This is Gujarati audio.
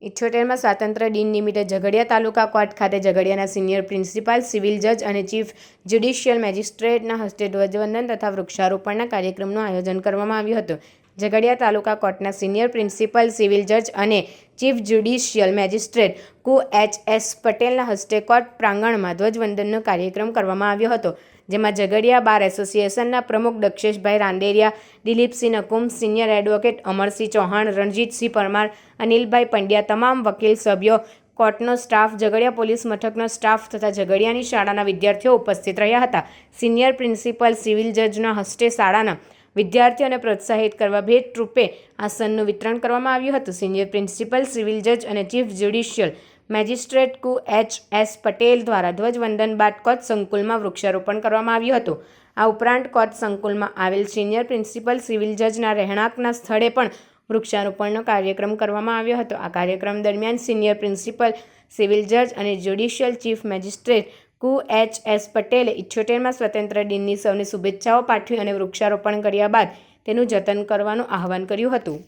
78માં સ્વાતંત્ર્ય દિન નિમિત્તે ઝઘડિયા તાલુકા કોર્ટ ખાતે ઝઘડિયાના સિનિયર પ્રિન્સિપાલ, સિવિલ જજ અને ચીફ જ્યુડિશિયલ મેજિસ્ટ્રેટના હસ્તે ધ્વજવંદન તથા વૃક્ષારોપણના કાર્યક્રમનું આયોજન કરવામાં આવ્યું હતું. ઝઘડિયા તાલુકા કોર્ટના સિનિયર પ્રિન્સિપલ, સિવિલ જજ અને ચીફ જ્યુડિશિયલ મેજિસ્ટ્રેટ કુ. એચ. પટેલના હસ્તે કોર્ટ પ્રાંગણમાં ધ્વજવંદનનો કાર્યક્રમ કરવામાં આવ્યો હતો, જેમાં ઝઘડિયા બાર એસોસિએશનના પ્રમુખ દક્ષેશભાઈ રાંદેરિયા, દિલીપસિંહ નકુમ, સિનિયર એડવોકેટ અમરસિંહ ચૌહાણ, રણજીતસિંહ પરમાર, અનિલભાઈ પંડ્યા, તમામ વકીલ સભ્યો, કોર્ટનો સ્ટાફ, ઝઘડિયા પોલીસ મથકનો સ્ટાફ તથા ઝઘડિયાની શાળાના વિદ્યાર્થીઓ ઉપસ્થિત રહ્યા હતા. સિનિયર પ્રિન્સિપલ, સિવિલ જજના હસ્તે શાળાના વિદ્યાર્થીઓને પ્રોત્સાહિત કરવા ભેટરૂપે આસનનું વિતરણ કરવામાં આવ્યું હતું. સિનિયર પ્રિન્સિપલ, સિવિલ જજ અને ચીફ જ્યુડિશિયલ મેજિસ્ટ્રેટ કુ. એચ. પટેલ દ્વારા ધ્વજવંદન બાદ કોર્ટ સંકુલમાં વૃક્ષારોપણ કરવામાં આવ્યું હતું. આ ઉપરાંત કોર્ટ સંકુલમાં આવેલ સિનિયર પ્રિન્સિપલ, સિવિલ જજના રહેણાંકના સ્થળે પણ વૃક્ષારોપણનો કાર્યક્રમ કરવામાં આવ્યો હતો. આ કાર્યક્રમ દરમિયાન સિનિયર પ્રિન્સિપલ, સિવિલ જજ અને જ્યુડિશિયલ ચીફ મેજિસ્ટ્રેટ કુ. એચ. પટેલે 78માં સ્વતંત્ર દિનની સૌને શુભેચ્છાઓ પાઠવી અને વૃક્ષારોપણ કર્યા બાદ તેનું જતન કરવાનું આહ્વાન કર્યું હતું.